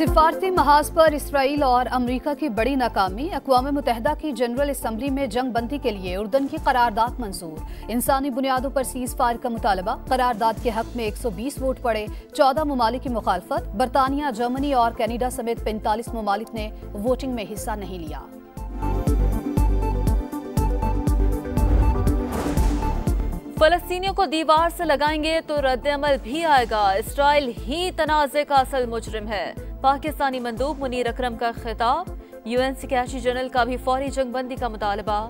सिफारती महाज पर इसराइल और अमरीका की बड़ी नाकामी। अक़वाम मुत्तहिदा की जनरल असम्बली में जंग बंदी के लिए उर्दन की करारदाद मंजूर। इंसानी बुनियादों पर सीज फायर का मुतालबा। करारदाद के हक में 120 वोट पड़े। 14 ममालिक की मुखालफत। बरतानिया, जर्मनी और कैनेडा समेत 45 ममालिक ने वोटिंग में हिस्सा नहीं लिया। फलस्तीनियों को दीवार से लगाएंगे तो रद्द-ए-अमल भी आएगा। इसराइल ही तनाज़े का असल मुजरिम है। पाकिस्तानी मंदूब मुनीर अकरम का खिताब। यूएन सेक्रेटरी जनरल का भी फौरी जंग बंदी का मुतालबा।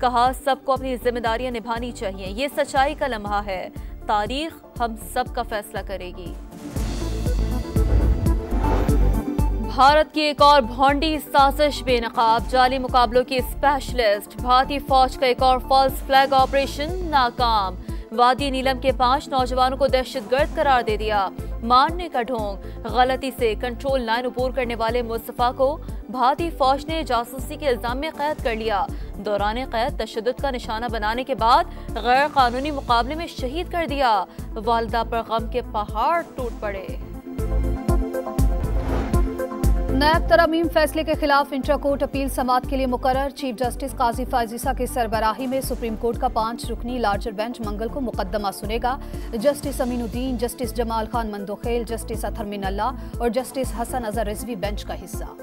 कहा सबको अपनी जिम्मेदारियां निभानी चाहिए। ये सच्चाई का लम्हा है। तारीख हम सब का फैसला करेगी। भारत की एक और भौंडी साजिश बेनकाब। जाली मुकाबलों की स्पेशलिस्ट। भारतीय फौज का एक और फॉल्स फ्लैग ऑपरेशन नाकाम। वादी नीलम के 5 नौजवानों को दहशतगर्द करार दे दिया। मारने का ढोंग। गलती से कंट्रोल लाइन अबूर करने वाले मुस्तफा को भारतीय फौज ने जासूसी के इल्जाम में कैद कर लिया। दौरान कैद तशद्दुद का निशाना बनाने के बाद गैर कानूनी मुकाबले में शहीद कर दिया। वालिदा पर गम के पहाड़ टूट पड़े। नैब तरमीम फैसले के खिलाफ इंट्रा कोर्ट अपील समाअत के लिए मुकर्रर। चीफ जस्टिस काजी फायजीसा की सरबराही में सुप्रीम कोर्ट का 5 रुकनी लार्जर बेंच मंगल को मुकदमा सुनेगा। Justice Aminuddin, justice Jamal Khan Mandokhel, justice Athar Minallah और जस्टिस हसन अजहर रिजवी बेंच का हिस्सा।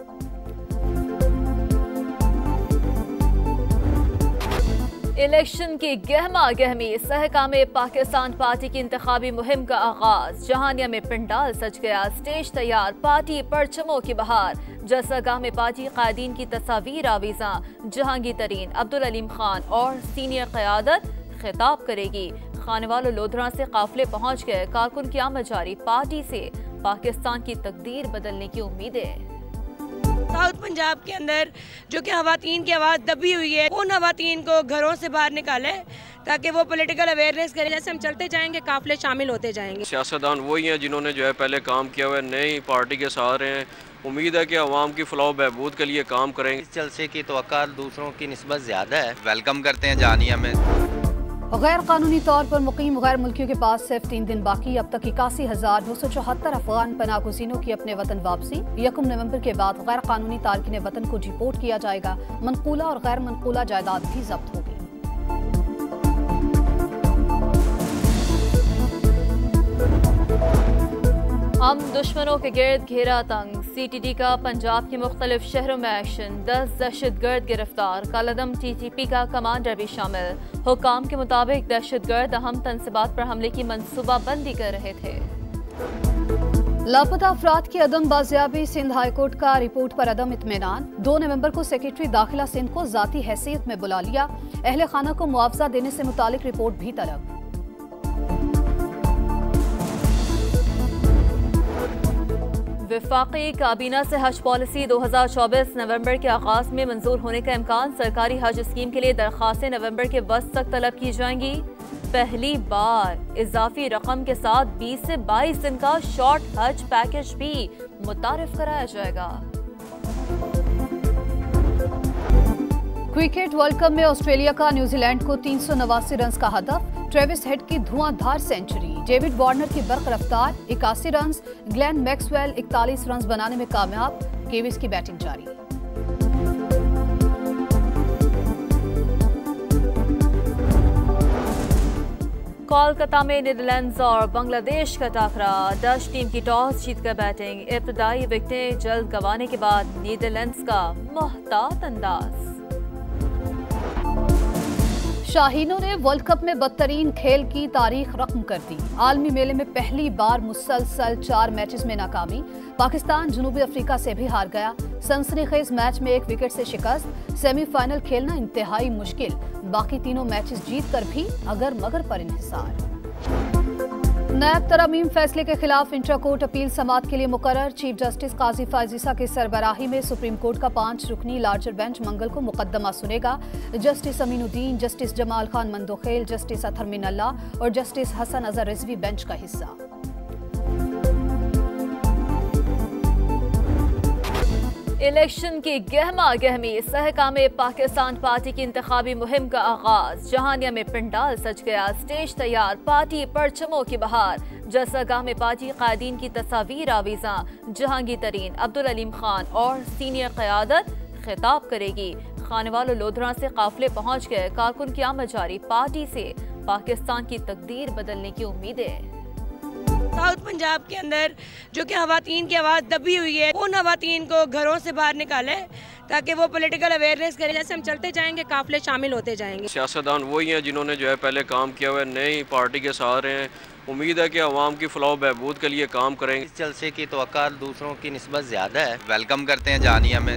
इलेक्शन की गहमा गहमी। सहकामे पाकिस्तान पार्टी की इंतखाबी मुहिम का आगाज। जहानिया में पंडाल सज गया। स्टेज तैयार। पार्टी परचमों की बहार। जलसागाह में पार्टी कायदीन की तस्वीर आवीजा। जहांगीर तरीन, अब्दुल अलीम खान और सीनियर क़यादत खिताब करेगी। खानेवालों लोधरा से काफिले पहुंच गए। कारकुन की आमद जारी। पार्टी से पाकिस्तान की तकदीर बदलने की उम्मीदें। साउथ पंजाब के अंदर जो कि खवातीन की आवाज़ दबी हुई है, उन खवातीन को घरों से बाहर निकाले ताकि वो पॉलिटिकल अवेयरनेस करें। जैसे हम चलते जाएंगे काफिले शामिल होते जाएंगे। सियासतदान वही हैं जिन्होंने जो है पहले काम किया हुआ है, नई पार्टी के साथ रहे हैं। उम्मीद है कि अवाम की फलाह बहबूद के लिए काम करेंगे। इस जलसे की तवक्का दूसरों की निस्बत ज़्यादा है। वेलकम करते हैं जानिया में। गैर कानूनी तौर पर मुकीम गैर मुल्कियों के पास सिर्फ 3 दिन बाकी। अब तक 81,974 अफगान पनागुज़ीनों की अपने वतन वापसी। 1 नवंबर के बाद गैर कानूनी तारकिन वतन को डिपोर्ट किया जाएगा। मनकूला और गैर मनकूला जायदाद भी जब्त होगी। हम दुश्मनों के गिर्द घेरा तंग। CTT का पंजाब के मुख्तलिफ शहरों में एक्शन। 10 दहशतगर्द गिरफ्तार। कालादम TTP का कमांडर भी शामिल। हुकाम के मुताबिक दहशतगर्द अहम तनसीबात पर हमले की मंसूबाबंदी कर रहे थे। लापता अफराद की अदम बाजियाबी। सिंध हाईकोर्ट का रिपोर्ट पर अदम इत्मीनान। 2 नवंबर को सेक्रेटरी दाखिला सिंध को जाती हैसियत में बुला लिया। अहले खाना को मुआवजा देने से मुतालिक रिपोर्ट भी तलब। वफाकी काबीना से हज पॉलिसी 2024 नवंबर के आगाज में मंजूर होने का इम्कान। सरकारी हज स्कीम के लिए दरखास्तें नवंबर के वस्त तक तलब की जाएंगी। पहली बार इजाफी रकम के साथ 20 से 22 दिन का शॉर्ट हज पैकेज भी मुतारिफ कराया जाएगा। क्रिकेट वर्ल्ड कप में ऑस्ट्रेलिया का न्यूजीलैंड को 389 रन का हदफ। ट्रेविस हेड की धुआंधार सेंचुरी। डेविड वार्नर की बर्क रफ्तार 81 रन। ग्लेन मैक्सवेल 41 रन बनाने में कामयाब। केविस की बैटिंग जारी। कोलकाता में नीदरलैंड्स और बांग्लादेश का टाकरा। डच टीम की टॉस जीतकर बैटिंग। इब्तदाई विकेटें जल्द गंवाने के बाद नीदरलैंड्स का मोहतात अंदाज। शाहीनों ने वर्ल्ड कप में बदतरीन खेल की तारीख रकम कर दी। आलमी मेले में पहली बार मुसलसल 4 मैचेस में नाकामी। पाकिस्तान जनूबी अफ्रीका से भी हार गया। सनसनीखेज मैच में 1 विकेट से शिकस्त। सेमीफाइनल खेलना इंतहाई मुश्किल। बाकी तीनों मैचेस जीत कर भी अगर मगर पर इन्हिसार। नैब तरमीम फैसले के खिलाफ इंट्रा कोर्ट अपील समाअत के लिए मुकर्रर। चीफ जस्टिस काजी फायजीसा की सरबराही में सुप्रीम कोर्ट का 5 रुकनी लार्जर बेंच मंगल को मुकदमा सुनेगा। Justice Aminuddin, justice Jamal Khan Mandokhel, justice Athar Minallah और जस्टिस हसन अजहर रिजवी बेंच का हिस्सा। इलेक्शन की गहमा गहमी सहकाम पाकिस्तान पार्टी की इंतखाबी मुहिम का आगाज। जहानिया में पंडाल सज गया, स्टेज तैयार, पार्टी परचमों की बहार। जलसागाह में पार्टी कायदीन की तस्वीर आवीजा। जहांगीर तरीन, अब्दुल अलीम खान और सीनियर क़यादत खिताब करेगी। खानेवाल लोधरा से काफिले पहुंच गए, कारकुन की आमद जारी। पार्टी से पाकिस्तान की तकदीर बदलने की उम्मीदें। साउथ पंजाब के अंदर जो कि खवातीन की आवाज़ दबी हुई है, उन खवातीन को घरों से बाहर निकाले ताकि वो पॉलिटिकल अवेयरनेस करें। जैसे हम चलते जाएंगे काफिले शामिल होते जाएंगे। सियासतदान वही हैं जिन्होंने जो है पहले काम किया हुआ है, नई पार्टी के साथ रहे हैं। उम्मीद है कि अवाम की फलाह बहबूद के लिए काम करेंगे। इस जलसे की तवक्को दूसरों की निस्बत ज़्यादा है। वेलकम करते हैं जानिया में।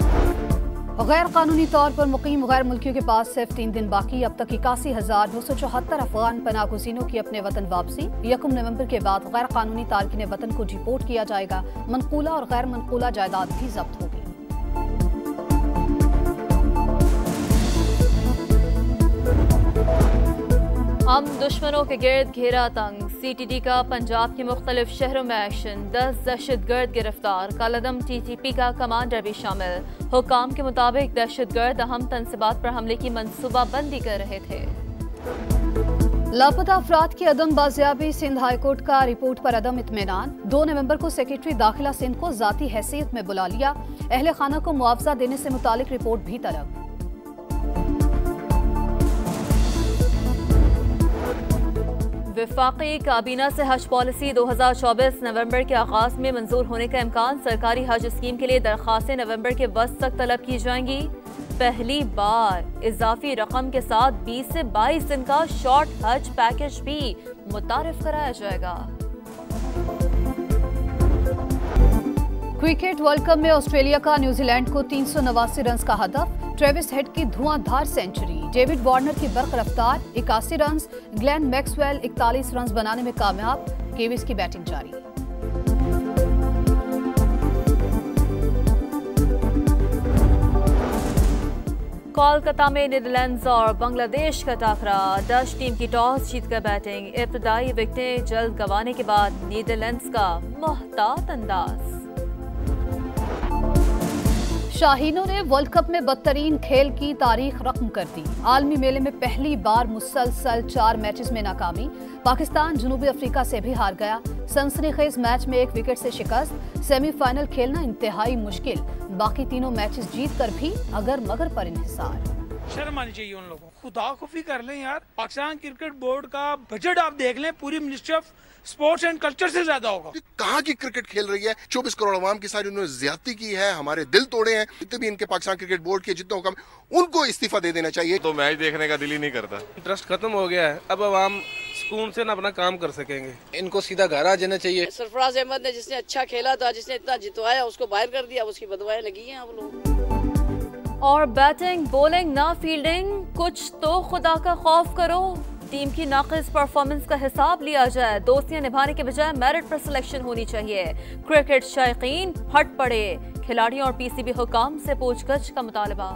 गैर कानूनी तौर पर मुकीम गैर मुल्कियों के पास सिर्फ 3 दिन बाकी। अब तक 81,274 अफगान पनागुज़ीनों की अपने वतन वापसी। 1 नवंबर के बाद गैर कानूनी तारकिन वतन को डिपोर्ट किया जाएगा। मनकूला और गैर मनकूला जायदाद भी जब्त होगी। हम दुश्मनों के गिर्द घेरा तंग। CTD का पंजाब के मुख्तलिफ शहरों में एक्शन। 10 दहशतगर्द गिरफ्तार, कालादम TTP का कमांडर भी शामिल। हुकाम के मुताबिक दहशतगर्द अहम तनसीबात पर हमले की मनसूबाबंदी कर रहे थे। लापता अफराद की अदम बाजियाबी। सिंध हाईकोर्ट का रिपोर्ट पर अदम इत्मीनान। 2 नवंबर को सेक्रेटरी दाखिला सिंध को जाती हैसियत में बुला लिया। अहले खाना को मुआवजा देने से मुतालिक रिपोर्ट भी तलब। वफाकी काबीना से हज पॉलिसी 2024 नवंबर के आगाज में मंजूर होने का इम्कान। सरकारी हज स्कीम के लिए दरखास्तें नवंबर के वस्त तक तलब की जाएंगी। पहली बार इजाफी रकम के साथ 20 से 22 दिन का शॉर्ट हज पैकेज भी मुतारिफ कराया जाएगा। क्रिकेट वर्ल्ड कप में ऑस्ट्रेलिया का न्यूजीलैंड को 389 रन का हदफ। ट्रेविस हेड की धुआंधार सेंचुरी। डेविड वार्नर की बर्क रफ्तार 81 रन। ग्लेन मैक्सवेल 41 रन बनाने में कामयाब। केविस की बैटिंग जारी। कोलकाता में नीदरलैंड्स और बांग्लादेश का टाकरा। डच टीम की टॉस जीतकर बैटिंग। इब्तदाई विकेटें जल्द गंवाने के बाद नीदरलैंड्स का मोहतात अंदाज। शाहीनों ने वर्ल्ड कप में बदतरीन खेल की तारीख रकम कर दी। आलमी मेले में पहली बार मुसलसल 4 मैचेस में नाकामी। पाकिस्तान जनूबी अफ्रीका से भी हार गया। सनसनीखेज मैच में 1 विकेट से शिकस्त। सेमीफाइनल खेलना इंतहाई मुश्किल। बाकी तीनों मैचेस जीत कर भी अगर मगर पर इन्हिसार। शर्म आनी चाहिए उन लोगों को। खुदा खुफी कर लें यार। पाकिस्तान क्रिकेट बोर्ड का बजट आप देख लें, पूरी ministry of sports and culture से ज्यादा होगा। कहाँ की क्रिकेट खेल रही है। 24 करोड़ आवाम के साथ उन्होंने ज्यादती की है, हमारे दिल तोड़े हैं। जितने भी इनके पाकिस्तान क्रिकेट बोर्ड के जितने हुक्म, उनको इस्तीफा दे देना चाहिए। तो मैच देखने का दिल ही नहीं करता। इंटरेस्ट खत्म हो गया है। अब आवाम सुकून से ना अपना काम कर सकेंगे। इनको सीधा घर आ जाना चाहिए। सरफराज अहमद ने जिसने अच्छा खेला था, जिसने इतना जितवाया, उसको बाहर कर दिया। उसकी बदवाएं लगी हैं अब लोग। और बैटिंग, बॉलिंग ना फील्डिंग, कुछ तो खुदा का खौफ करो। टीम की नाक़िस परफॉर्मेंस का हिसाब लिया जाए। दोस्तियां निभाने के बजाय मेरिट पर सिलेक्शन होनी चाहिए। क्रिकेट शायकीन हट पड़े। खिलाड़ियों और PCB हुकाम से पूछगछ का मुतालबा।